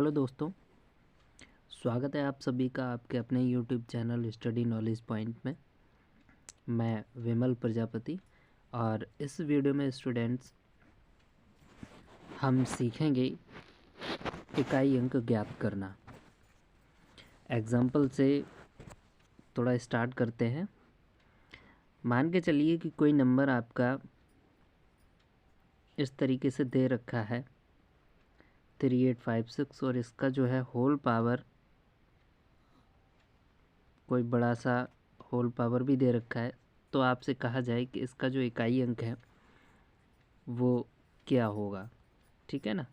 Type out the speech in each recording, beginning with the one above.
Hello दोस्तों, स्वागत है आप सभी का आपके अपने YouTube channel study knowledge point में। मैं विमल प्रजापति और इस वीडियो में स्टूडेंट्स हम सीखेंगे इकाई अंक ज्ञात करना। एग्जाम्पल से थोड़ा स्टार्ट करते हैं। मान के चलिए कि कोई नंबर आपका इस तरीके से दे रखा है 3856 और इसका जो है होल पावर, कोई बड़ा सा होल पावर भी दे रखा है। तो आपसे कहा जाए कि इसका जो इकाई अंक है वो क्या होगा। ठीक है ना,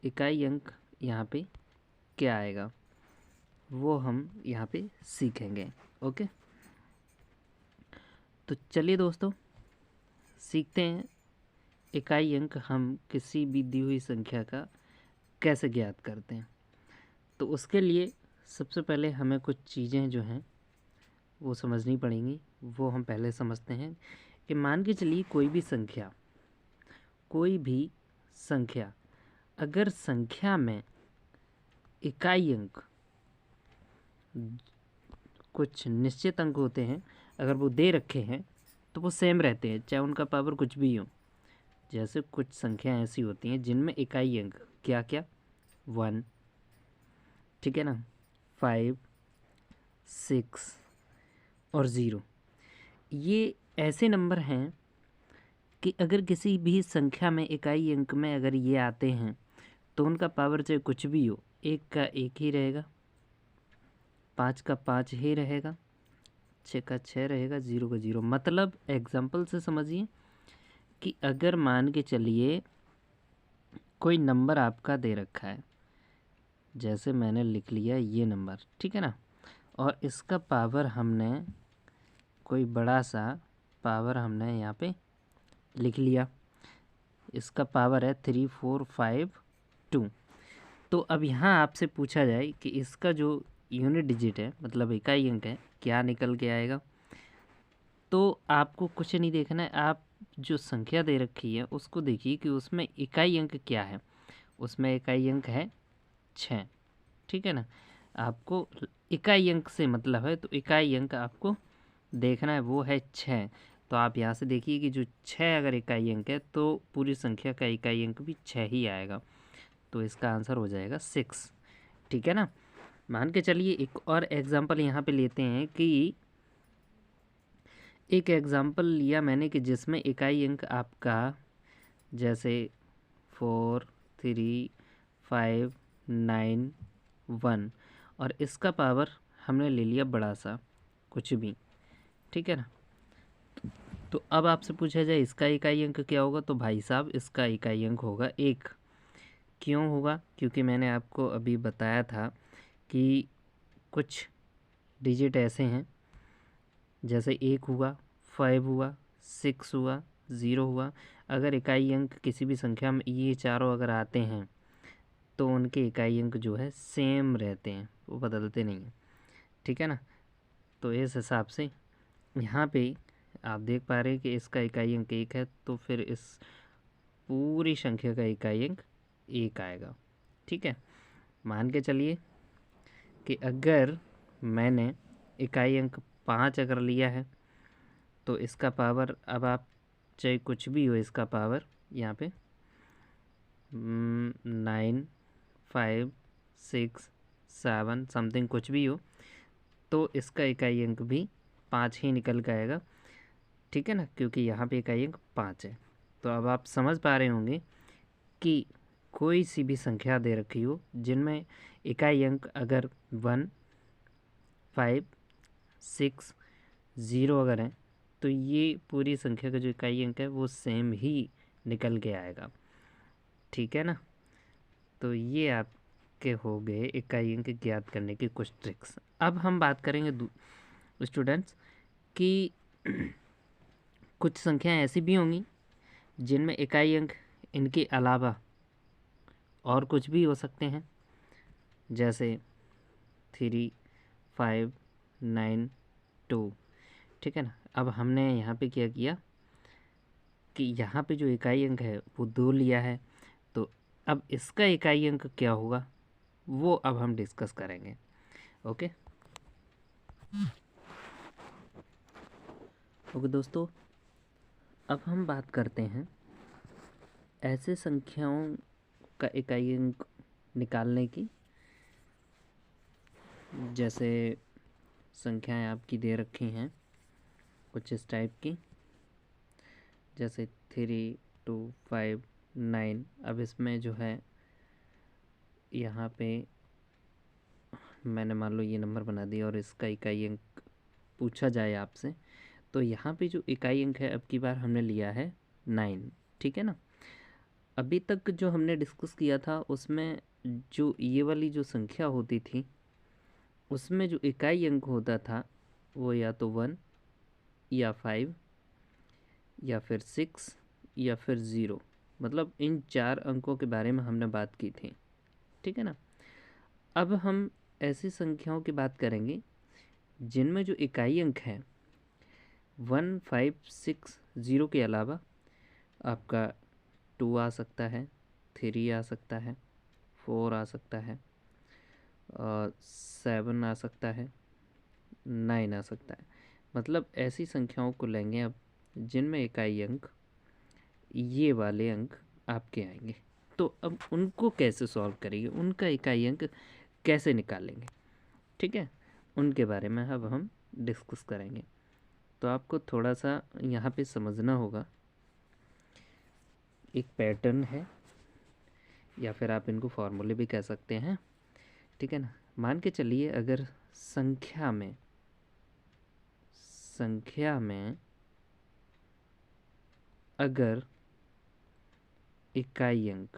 इकाई अंक यहाँ पे क्या आएगा वो हम यहाँ पे सीखेंगे। ओके, तो चलिए दोस्तों सीखते हैं इकाई अंक हम किसी भी दी हुई संख्या का कैसे ज्ञात करते हैं। तो उसके लिए सबसे पहले हमें कुछ चीज़ें जो हैं वो समझनी पड़ेंगी। वो हम पहले समझते हैं कि मान के चलिए कोई भी संख्या अगर संख्या में इकाई अंक कुछ निश्चित अंक होते हैं, अगर वो दे रखे हैं तो वो सेम रहते हैं चाहे उनका पावर कुछ भी हो। जैसे कुछ संख्याएं ऐसी होती हैं जिनमें इकाई अंक क्या क्या 1, ठीक है ना, 5, 6 और 0। ये ऐसे नंबर हैं कि अगर किसी भी संख्या में इकाई अंक में अगर ये आते हैं तो उनका पावर चाहे कुछ भी हो, 1 का 1 ही रहेगा, 5 का 5 ही रहेगा, 6 का 6 रहेगा, 0 का 0। मतलब एग्जाम्पल से समझिए कि अगर मान के चलिए कोई नंबर आपका दे रखा है, जैसे मैंने लिख लिया ये नंबर, ठीक है ना, और इसका पावर हमने कोई बड़ा सा पावर हमने यहाँ पे लिख लिया। इसका पावर है 3452। तो अब यहाँ आपसे पूछा जाए कि इसका जो यूनिट डिजिट है मतलब इकाई अंक है क्या निकल के आएगा। तो आपको कुछ नहीं देखना है, आप जो संख्या दे रखी है उसको देखिए कि उसमें इकाई अंक क्या है। उसमें इकाई अंक है 6, ठीक है ना। आपको इकाई अंक से मतलब है, तो इकाई अंक आपको देखना है वो है 6। तो आप यहाँ से देखिए कि जो 6 अगर इकाई अंक है तो पूरी संख्या का इकाई अंक भी 6 ही आएगा। तो इसका आंसर हो जाएगा 6, ठीक है ना। मान के चलिए एक और एग्जांपल यहाँ पे लेते हैं कि एक एग्जांपल लिया मैंने कि जिसमें इकाई अंक आपका जैसे 4, 3, 5, 9, 1 और इसका पावर हमने ले लिया बड़ा सा कुछ भी, ठीक है ना। तो अब आपसे पूछा जाए इसका इकाई अंक क्या होगा, तो भाई साहब इसका इकाई अंक होगा 1। क्यों होगा? क्योंकि मैंने आपको अभी बताया था कि कुछ डिजिट ऐसे हैं जैसे 1 हुआ, 5 हुआ, 6 हुआ, 0 हुआ। अगर इकाई अंक किसी भी संख्या में ये चारों अगर आते हैं तो उनके इकाई अंक जो है सेम रहते हैं, वो बदलते नहीं हैं, ठीक है ना। तो इस हिसाब से यहाँ पे आप देख पा रहे हैं कि इसका इकाई अंक 1 है, तो फिर इस पूरी संख्या का इकाई अंक 1 आएगा, ठीक है। मान के चलिए कि अगर मैंने इकाई अंक 5 अगर लिया है तो इसका पावर, अब आप चाहे कुछ भी हो इसका पावर यहाँ पे 9, 5, 6, 7 समथिंग कुछ भी हो, तो इसका इकाई अंक भी 5 ही निकल के आएगा, ठीक है ना, क्योंकि यहाँ पे इकाई अंक 5 है। तो अब आप समझ पा रहे होंगे कि कोई सी भी संख्या दे रखी हो जिनमें इकाई अंक अगर 1, 5, 6, 0 अगर हैं तो ये पूरी संख्या का जो इकाई अंक है वो सेम ही निकल के आएगा, ठीक है ना। तो ये आपके हो गए इकाई अंक ज्ञात करने की कुछ ट्रिक्स। अब हम बात करेंगे स्टूडेंट्स कि कुछ संख्याएं ऐसी भी होंगी जिनमें इकाई अंक इनके अलावा और कुछ भी हो सकते हैं, जैसे 3, 5, 9, 2, ठीक है ना। अब हमने यहाँ पे क्या किया कि यहाँ पे जो इकाई अंक है वो 2 लिया है, तो अब इसका इकाई अंक क्या होगा वो अब हम डिस्कस करेंगे। ओके ओके दोस्तों, अब हम बात करते हैं ऐसे संख्याओं का इकाई अंक निकालने की, जैसे संख्याएं आपकी दे रखी हैं कुछ इस टाइप की, जैसे 3, 2, 5, 9। अब इसमें जो है यहाँ पे मैंने मान लो ये नंबर बना दिया और इसका इकाई अंक पूछा जाए आपसे, तो यहाँ पे जो इकाई अंक है अब की बार हमने लिया है 9। ठीक है ना। अभी तक जो हमने डिस्कस किया था उसमें जो ये वाली जो संख्या होती थी उसमें जो इकाई अंक होता था वो या तो 1 या 5 या फिर 6 या फिर 0, मतलब इन 4 अंकों के बारे में हमने बात की थी। ठीक है ना। अब हम ऐसी संख्याओं की बात करेंगे जिनमें जो इकाई अंक है 1, 5, 6, 0 के अलावा आपका 2 आ सकता है, 3 आ सकता है, 4 आ सकता है, 7 आ सकता है, 9 आ सकता है। मतलब ऐसी संख्याओं को लेंगे अब जिनमें इकाई अंक ये वाले अंक आपके आएंगे। तो अब उनको कैसे सॉल्व करेंगे, उनका इकाई अंक कैसे निकालेंगे, ठीक है, उनके बारे में अब हम डिस्कस करेंगे। तो आपको थोड़ा सा यहाँ पे समझना होगा, एक पैटर्न है या फिर आप इनको फॉर्मूले भी कह सकते हैं। ठीक है ना। मान के चलिए अगर संख्या में अगर इकाई अंक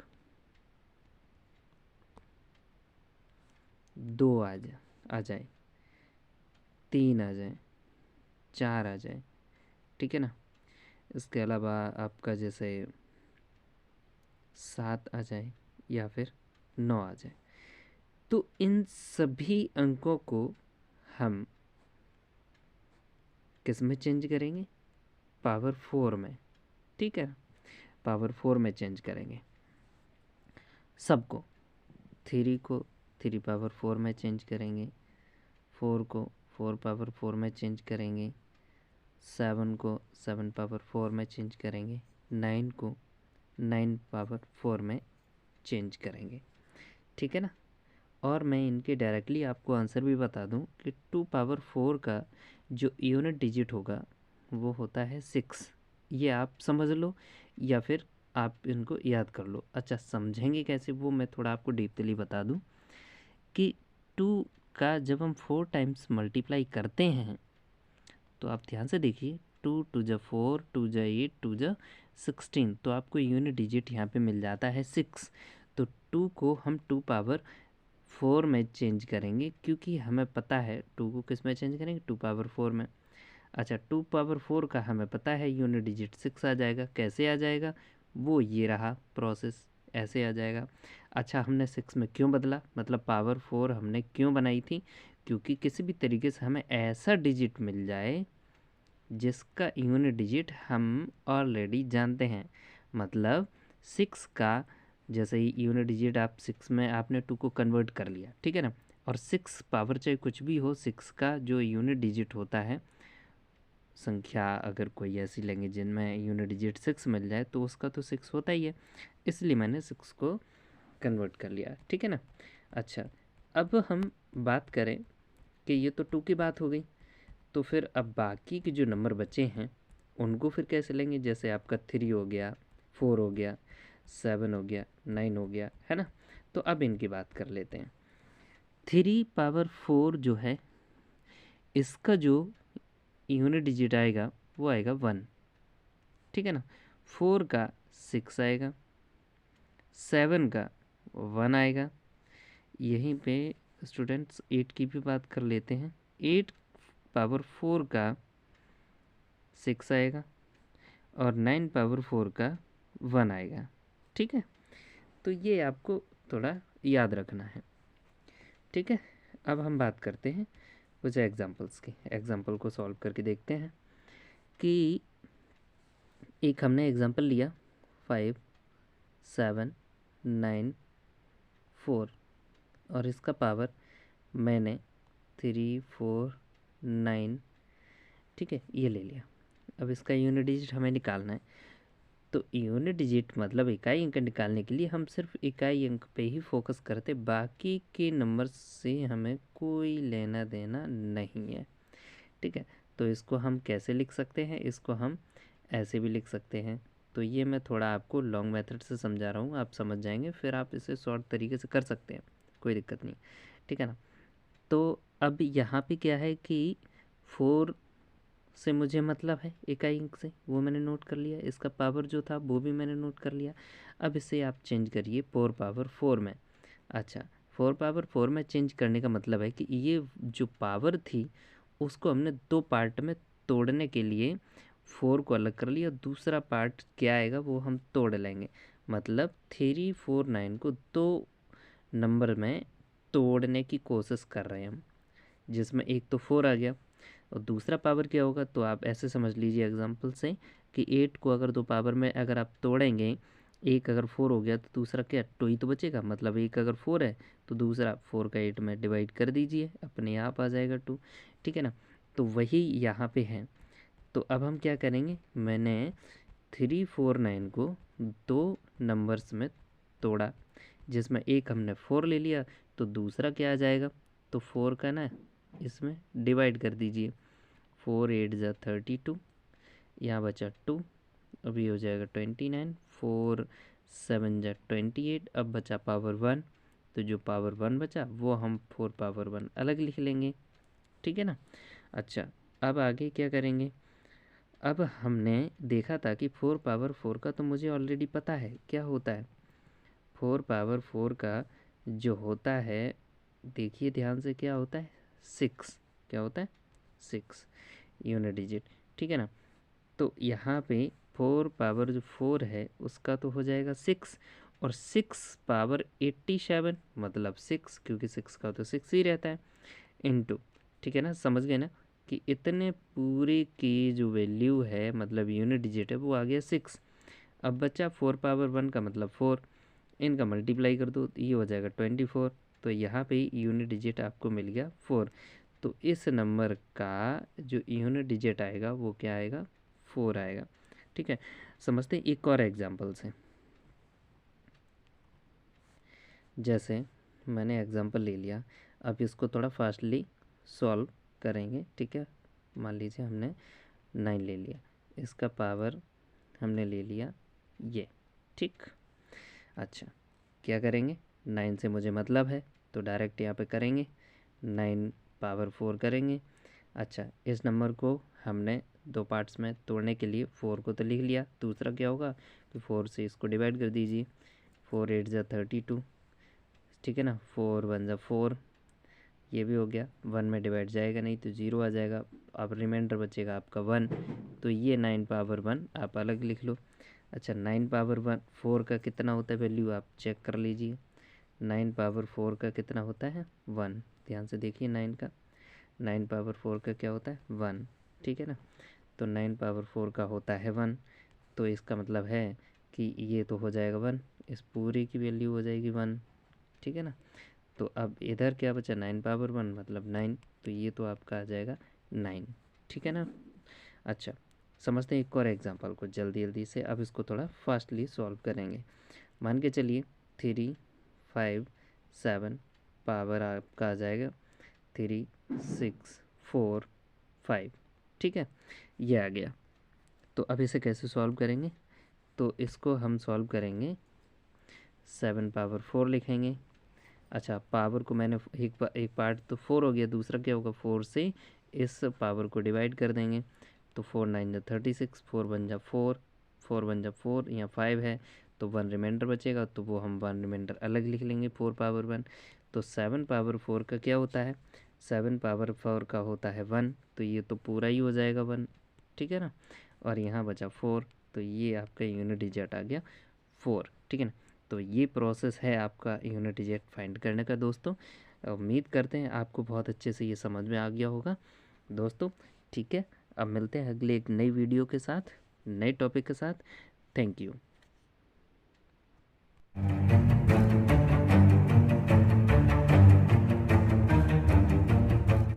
2 आ जाए, 3 आ जाए, 4 आ जाए, ठीक है ना। इसके अलावा आपका जैसे 7 आ जाए या फिर 9 आ जाए, तो इन सभी अंकों को हम किस में चेंज करेंगे, पावर 4 में। ठीक है, पावर 4 में चेंज करेंगे सबको। 3 को 3 पावर 4 में चेंज करेंगे, 4 को 4 पावर 4 में चेंज करेंगे, 7 को 7 पावर 4 में चेंज करेंगे, 9 को 9 पावर 4 में चेंज करेंगे। ठीक है ना। और मैं इनके डायरेक्टली आपको आंसर भी बता दूं कि 2 पावर 4 का जो यूनिट डिजिट होगा वो होता है 6। ये आप समझ लो या फिर आप इनको याद कर लो। अच्छा, समझेंगे कैसे वो मैं थोड़ा आपको डीपली बता दूं कि 2 का जब हम 4 टाइम्स मल्टीप्लाई करते हैं तो आप ध्यान से देखिए, 2 2 जा 4, 2 जा 8, 2 जा 16, तो आपको यूनिट डिजिट यहाँ पे मिल जाता है 6। तो 2 को हम 2 पावर 4 में चेंज करेंगे, क्योंकि हमें पता है 2 को किस में चेंज करेंगे, 2 पावर 4 में। अच्छा, 2 पावर 4 का हमें पता है यूनिट डिजिट 6 आ जाएगा। कैसे आ जाएगा, वो ये रहा प्रोसेस, ऐसे आ जाएगा। अच्छा, हमने 6 में क्यों बदला, मतलब पावर 4 हमने क्यों बनाई थी, क्योंकि किसी भी तरीके से हमें ऐसा डिजिट मिल जाए जिसका यूनिट डिजिट हम ऑलरेडी जानते हैं। मतलब 6 का जैसे ही यूनिट डिजिट आप 6 में आपने 2 को कन्वर्ट कर लिया, ठीक है ना। और 6 पावर चाहे कुछ भी हो, 6 का जो यूनिट डिजिट होता है, संख्या अगर कोई ऐसी लेंगे जिनमें यूनिट डिजिट 6 मिल जाए तो उसका तो 6 होता ही है, इसलिए मैंने 6 को कन्वर्ट कर लिया। ठीक है ना। अच्छा, अब हम बात करें कि ये तो 2 की बात हो गई, तो फिर अब बाकी के जो नंबर बचे हैं उनको फिर कैसे लेंगे। जैसे आपका 3 हो गया, 4 हो गया, 7 हो गया, 9 हो गया, है ना। तो अब इनकी बात कर लेते हैं। 3 पावर 4 जो है इसका जो यूनिट डिजिट आएगा वो आएगा 1। ठीक है ना। 4 का 6 आएगा, 7 का 1 आएगा। यहीं पे स्टूडेंट्स 8 की भी बात कर लेते हैं। 8 पावर 4 का 6 आएगा और 9 पावर 4 का 1 आएगा। ठीक है, तो ये आपको थोड़ा याद रखना है। ठीक है, अब हम बात करते हैं कुछ एग्जांपल्स की। एग्जांपल को सॉल्व करके देखते हैं कि एक हमने एग्जांपल लिया 5, 7, 9, 4। और इसका पावर मैंने 3, 4, 9, ठीक है, ये ले लिया। अब इसका यूनिट डिजिट हमें निकालना है। तो यूनिट डिजिट मतलब इकाई अंक निकालने के लिए हम सिर्फ इकाई अंक पे ही फोकस करते, बाकी के नंबर से हमें कोई लेना देना नहीं है, ठीक है। तो इसको हम कैसे लिख सकते हैं, इसको हम ऐसे भी लिख सकते हैं। तो ये मैं थोड़ा आपको लॉन्ग मेथड से समझा रहा हूँ, आप समझ जाएंगे, फिर आप इसे शॉर्ट तरीके से कर सकते हैं, कोई दिक्कत नहीं, ठीक है ना। तो अब यहाँ पे क्या है कि 4 से मुझे मतलब है इकाई अंक से, वो मैंने नोट कर लिया। इसका पावर जो था वो भी मैंने नोट कर लिया। अब इसे आप चेंज करिए 4 पावर 4 में। अच्छा, 4 पावर 4 में चेंज करने का मतलब है कि ये जो पावर थी उसको हमने 2 पार्ट में तोड़ने के लिए 4 को अलग कर लिया, दूसरा पार्ट क्या आएगा वो हम तोड़ लेंगे। मतलब 3, 4, 9 को 2 नंबर में तोड़ने की कोशिश कर रहे हैं हम, जिसमें एक तो 4 आ गया और दूसरा पावर क्या होगा, तो आप ऐसे समझ लीजिए एग्जांपल से कि 8 को अगर 2 पावर में अगर आप तोड़ेंगे, एक अगर 4 हो गया तो दूसरा क्या 2 ही तो बचेगा। मतलब एक अगर 4 है तो दूसरा 4 का 8 में डिवाइड कर दीजिए, अपने आप आ जाएगा 2, ठीक है ना। तो वही यहाँ पे है। तो अब हम क्या करेंगे, मैंने 3, 4, 9 को 2 नंबर्स में तोड़ा, जिसमें एक हमने 4 ले लिया, तो दूसरा क्या आ जाएगा, तो 4 का ना इसमें डिवाइड कर दीजिए। 4 8 जा 32, यहाँ बचा 2, अभी हो जाएगा 29, 4 7 जा 28, अब बचा पावर 1, तो जो पावर 1 बचा वो हम 4 पावर 1 अलग लिख लेंगे, ठीक है ना। अच्छा, अब आगे क्या करेंगे, अब हमने देखा था कि 4 पावर 4 का तो मुझे ऑलरेडी पता है क्या होता है। 4 पावर 4 का जो होता है, देखिए ध्यान से, क्या होता है 6, क्या होता है 6 यूनिट डिजिट, ठीक है ना। तो यहाँ पे 4 पावर जो 4 है उसका तो हो जाएगा 6, और 6 पावर 87 मतलब 6, क्योंकि 6 का तो 6 ही रहता है, इनटू, ठीक है ना, समझ गए ना कि इतने पूरे की जो वैल्यू है मतलब यूनिट डिजिट है वो आ गया 6। अब बचा 4 पावर 1 का मतलब 4, इनका मल्टीप्लाई कर दो तो ये हो जाएगा 24। तो यहाँ पे यूनिट डिजिट आपको मिल गया 4। तो इस नंबर का जो यूनिट डिजिट आएगा वो क्या आएगा, 4 आएगा, ठीक है। समझते हैं एक और एग्जांपल से। जैसे मैंने एग्जांपल ले लिया, अब इसको थोड़ा फास्टली सॉल्व करेंगे, ठीक है। मान लीजिए हमने 9 ले लिया, इसका पावर हमने ले लिया ये, ठीक। अच्छा, क्या करेंगे, 9 से मुझे मतलब है तो डायरेक्ट यहाँ पे करेंगे, 9 पावर 4 करेंगे। अच्छा, इस नंबर को हमने 2 पार्ट्स में तोड़ने के लिए 4 को तो लिख लिया, दूसरा क्या होगा कि 4 से इसको डिवाइड कर दीजिए। 4 8 जा 32, ठीक है ना, 4 1 जा 4, ये भी हो गया। 1 में डिवाइड जाएगा नहीं तो 0 आ जाएगा, अब रिमाइंडर बचेगा आपका 1। तो ये 9 पावर 1 आप अलग लिख लो। अच्छा, 9 पावर 1 4 का कितना होता है वैल्यू आप चेक कर लीजिए। 9 पावर 4 का कितना होता है 1, ध्यान से देखिए 9 का, 9 पावर 4 का क्या होता है 1, ठीक है ना। तो 9 पावर 4 का होता है 1, तो इसका मतलब है कि ये तो हो जाएगा 1, इस पूरी की वैल्यू हो जाएगी 1, ठीक है ना। तो अब इधर क्या बचा 9 पावर 1 मतलब 9, तो ये तो आपका आ जाएगा 9, ठीक है ना। अच्छा, समझते हैं एक और एग्जांपल को जल्दी जल्दी से। अब इसको थोड़ा फास्टली सॉल्व करेंगे। मान के चलिए 3 5 7 पावर आपका आ जाएगा 3 6 4 5, ठीक है, ये आ गया। तो अब इसे कैसे सॉल्व करेंगे, तो इसको हम सॉल्व करेंगे 7 पावर 4 लिखेंगे। अच्छा, पावर को मैंने एक पार्ट तो 4 हो गया, दूसरा क्या होगा 4 से इस पावर को डिवाइड कर देंगे। तो 4 9 जा 36, 4 1 जा 4, 4 1 जा 4, यहाँ 5 है तो 1 रिमाइंडर बचेगा, तो वो हम 1 रिमाइंडर अलग लिख लेंगे 4 पावर 1। तो 7 पावर 4 का क्या होता है, 7 पावर 4 का होता है 1, तो ये तो पूरा ही हो जाएगा 1, ठीक है ना। और यहाँ बचा 4, तो ये आपका यूनिट डिजिट आ गया 4, ठीक है ना। तो ये प्रोसेस है आपका यूनिट डिजिट फाइंड करने का दोस्तों। उम्मीद करते हैं आपको बहुत अच्छे से ये समझ में आ गया होगा दोस्तों, ठीक है। अब मिलते हैं अगले एक नई वीडियो के साथ, नए टॉपिक के साथ। Thank you.